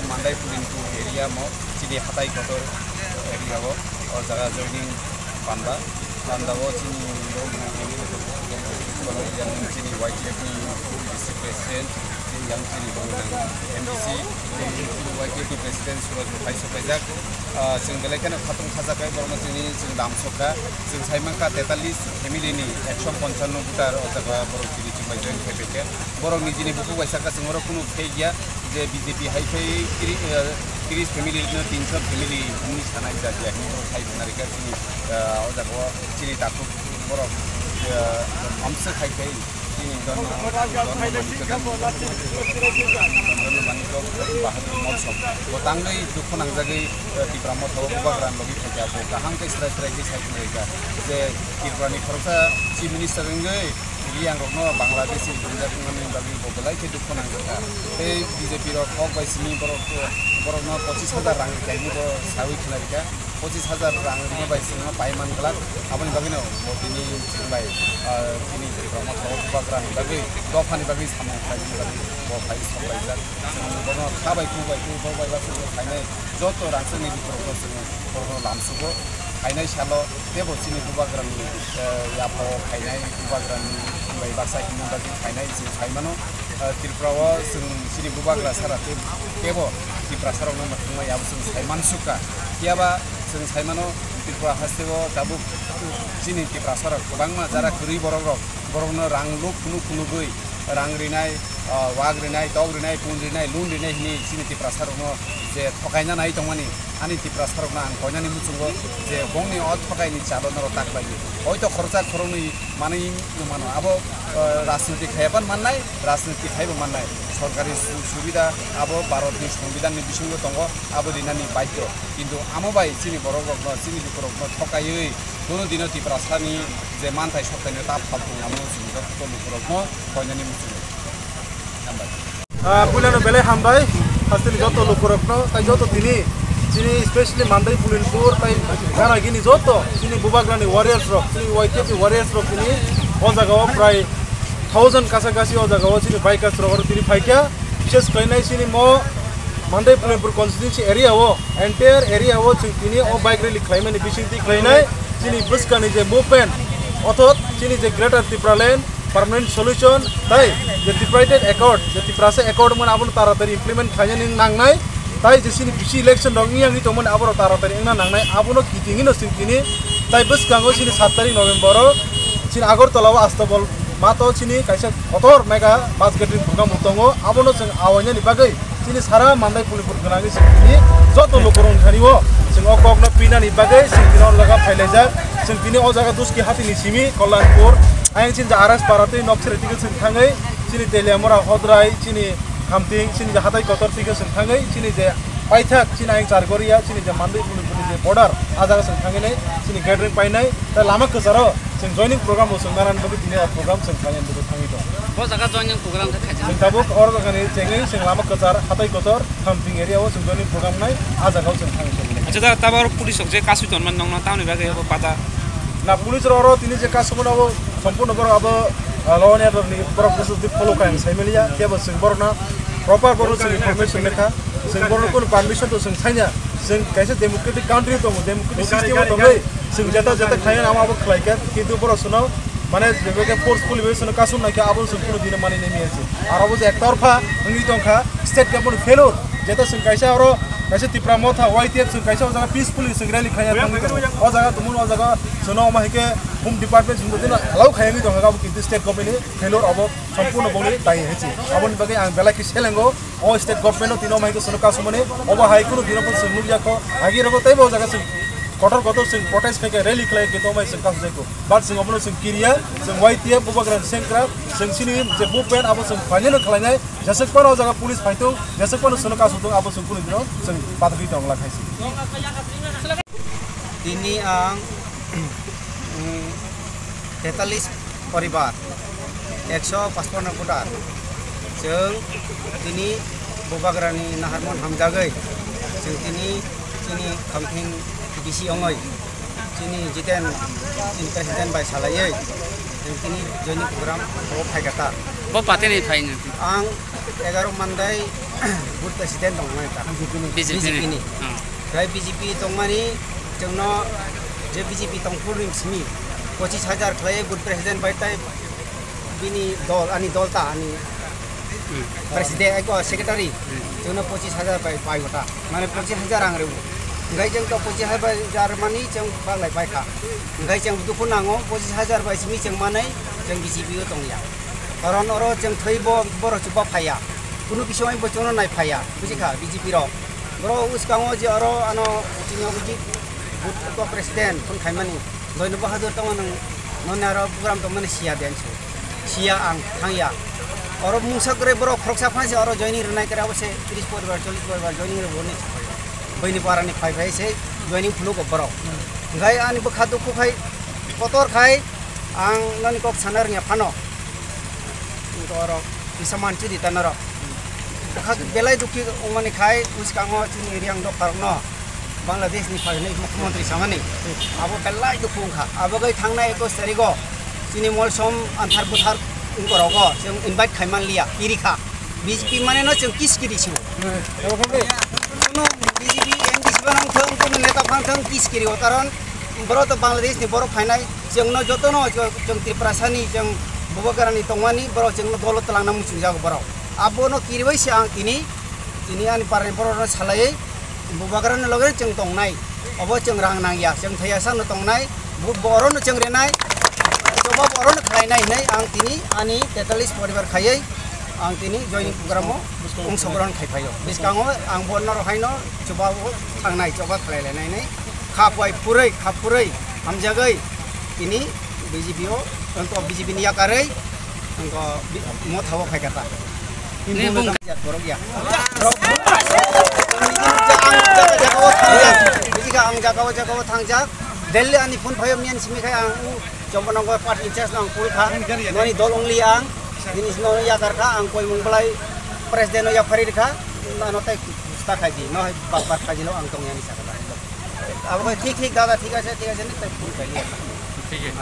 Mandai Pulintu area mo sini hatai kotor area wo और जगह joining panda wo sini yang sini YTF ni district president yang sini MDC YTF president Suraj Bhaisho Pajak जों बेलायखानो खाथुम खाजाखाय बरनो जोंनि जों दामसखा जों साइमांखा 43 family ni 155 बुटार अजागा बर सिरि चिबाय जों फैबेके बरनि जिनि बुकु वाइसाका जों रो कुनु फै गया जे बीजेपी हाइफै 30 family नो 300 family नि सानाय जादिया हाइ बनारिका जोंनि अजागा सिरि ताकु बर हमसे खाइफै जोंनि दन Tangai dukun ang jagay tipramo thaw bagran logi thakya bo kahang kai srai srai ki sai nega je tiprani khorsa chief minister ngai yang rokno bangladeshi bunja ngani bagi bobelai ke dukun ang jaga ei bjp ro khok bai sini borok no 25000 rang kaini bo sawi khnarika 25000 rang ni bai sini pai mangla abani bagi no botini bai ini tipramo thaw bagran bagi dofani bagi samai kai bagi bo pai sabai jak borno khabai ku bai खाइनाय जत रांसनि बिफोरखौ जोङो बर' लामसुखौ खाइनाय साल' देबो सिनि गुबाग्रानि याफो खाइनाय गुबाग्रानि bye बासा हिमबादि खाइनाय जों खाइमानो तिरफ्राव जों सिनि गुबाग्रा साराते देबो तिरफ्रा सारावनो माथुंनाय याबो जों खाइमानसुका कियाबा जों खाइमानो तिरफ्रा हास्तेबो दाबु सिनि तिरफ्रा सारा गोबांमा जारा गोरि बर'नो रांलु खुनु गै रां रिनाय वाग रिनाय दग रिनाय पुन रिनाय लुन रिनाय हिनि सिनि तिरफ्रा सारावनो जे थकायना नाय दंमानि आनि तिरफ्रा सारावना आं कयनानि मुचुंगो जे गंनि अ थकायनि चालनरो ताकबायि हयतो खरचा खरनि माने मानो आबो राजनीति खायाबान माननाय राजनीति खायबो माननाय सरकारि सुबिदा आबो भारतनि संबिधाननि बिसंगो दंगो आबो रिनानि बाध्य किन्तु आमबाय सिनि बर'रकनो सिनि बिफोरकनो थकायै दोनो दिनो तिरफ्रा सानि जे मानथाय सप्तायनो ताप थाबुं आमो सुबिदा तलुफोरकनो कयनानि मुचुंगो पुलिनो बेले हामबाय हास्तिनि जत लुफोरकनो ताइ जत दिनि सिनि स्पेशली मान्दाइ पुलिनपुर ताइ गाना गिनि जत सिनि बुबाग्रानि वारियर्स रक सिनि वाइटिएफ वारियर्स रक सिनि ओ जागाव प्राय 1000 कासाकासि ओ जागाव सिनि बाइकास रक दिनि फाइक्या विशेष कयनाय सिनि मो मान्दाइ पुलिनपुर कन्स्टिट्युएन्सी एरिया वो एन्टायर एरिया वो सिनि ओ बाइक रेली क्लाइमेनि बिसिंति क्लाइनाय सिनि बुस्कानि जे मुभमेन्ट अथत सिनि जे greater Tripuraland permanent solution tai je tripartite accord je triprase accord mon abon taratari implement khaini nangnai tai je sini bisi election dongni angi tomon aboro taratari engna nangnai abono kitingi no singkini tai bus kango sini 7 tarik November sin Agartala astobol mato sini kaisa kotor mega bas gathering program utongo abono जों awanya ni bagai sini sara mandai pulipur ganagi sini joto lokorong khaniwo जों okokno pina ni bagai sing tino laga phailaija जों tini o jaga duski hati ni simi kollanpur aing sin aras parati noksere tige जों thangai sini teliamora hodrai sini kamting sini hatai kotor tige जों thangai sini je paithak sini aing chargoria sini je mandai pulipur je border ajaga जों thangai nei sini gathering painai ta lama kesaro जों joining program o sengmaran bagi tini program जों thangai do thangi do bo jaga joining program ta khaja जों tabuk or jagani chengai जों lama kesar hatai kotor kamting area o जों joining program nai ajaga जों thangi acha da tabar pulis ok je kasu tonman nongna tauni bagai abo pata na pulis ro tini je kasu mono abo sampurna bor abo law and order ni bor process di follow kain saimelia keba जों borna proper bor जों information lekha जों borno kon permission to जों saina जों kaisa democratic country to democratic system to bai जों jata jata khayan ama abo khlaika kintu bor suno মানে যেভাবে forceful বেসন কাসুন নাকি আবল जों কোনো দিনে মানে নেমি আছে আর আবো যে একতরফা নঙ্গি টংখা স্টেট গভর্নমেন্ট ফেলোর যেটা जों কাইসা আরো কাইসা তিপ্রা মথা ওয়াইটিএফ जों কাইসা জায়গা পিসফুলি जों রেলি খায়া থাকি ও জায়গা তুমুন ও জায়গা জনো মাহিকে হোম ডিপার্টমেন্ট जों দিন হালাও খায়াঙ্গি টংখা গাবো কিন্তু স্টেট গভর্নমেন্ট ফেলোর অব সম্পূর্ণ বলি তাই হেছি আবনি বাগে আং বেলাকি সেলেঙ্গো ও স্টেট গভর্নমেন্ট তিনো মাহিকে সনো কাসু মানে অব হাই কোনো দিন পর जों নুলিয়াকো আগি রগো তাইবো জায়গা जों kotor kotor sing protest kayak rally kayak gitu mai sing kasus itu. Bat sing obono sing kiria, sing YTF bubagran sengkra, sing sini je bupen abo sing panjeno khalanya, jasek pano jaga police fightu, jasek pano sono kasus itu abo sing kuno dino sing patri tong lakai sih. Ini ang tetalis paribar, 155 anggota. Sing ini bubagrani naharmon hamjagai, sing ini kamting bisi ongoy sini jiten in presiden by salayai ini joining program ho phagata bo pate nei phain ang 11 mandai bud presiden dongmai ta BJP ni kai BJP tongmani jengno je BJP tongpur ring smi 25000 khlai bud presiden by tai bini dol ani dolta ani presiden eko secretary jengno 25000 by gota mane 25000 ang rebu ngai jeng to 25000 mani jeng balai baika ngai jeng butuh punango 25000 bai simi jeng manai jeng BJP tongya karon oro jeng thaibo boro chuba phaya kuno bisoi bochono nai phaya bujika BJP ro boro uskango je oro ano tingo buji buto presiden pun khaimani doino bahadur tong nonaro program to mane sia densu sia ang thangya oro mungsakre boro khoroksa phase oro joining renai kare abose 30 poribar 40 poribar joining re bone बैनी पारानी खाई भाई से joining flu को बरो गाय आनी बखादु को खाई कोतर खाई आं ननी को सानर nya phano तोरो किसमान चिदि तनरो बखादु बेलाई दुखी ओमानी खाई उसकांगो चिनि रियांग दो करनो बांग्लादेश नि फाइनै मुख्यमंत्री सामानि आबो बेलाई दुखु खा आबो गई थांना 21 तारिखो चिनि मलसम आन्थार बुथार उनकरगो जों इनभाइट खाइमान लिया इरिखा BJP माने न जों किसकिरि सिमो BJP MDC banang thang kuno neta phangthang kiskiri karon boro to Bangladesh ni boro phainai jengno jotono jeng Triprasani jeng bubagarani tongmani boro jengno dolo telang namu chungjago boro abono kirwai siang ini ani parani boro no salai bubagarani logre jeng tongnai obo jeng rang nangya jeng thayasan no tongnai boro no jeng renai coba boro no khainai nei ang tini ani 43 poribar khayai ang tini joining program mo ungsobron khaipayo biskango ang bonno rohaino coba tangnai coba khlailenai nei khapai purai hamjagai ini BJP o untuk BJP niya karai angko mo thawo khaikata ini bung jat borok ya ang jagaw thangja Delhi ani phun phayom nian simi khai ang jombonong part incharge nang pul kha noni dol only ang Dinis no ya karka ang koi mungbalai presiden no ya farid kha no tai sta khaji no babar khaji lo ang tong yani sakala abo ठीक दादा ठीक है नहीं tai phone कर लिया ठीक है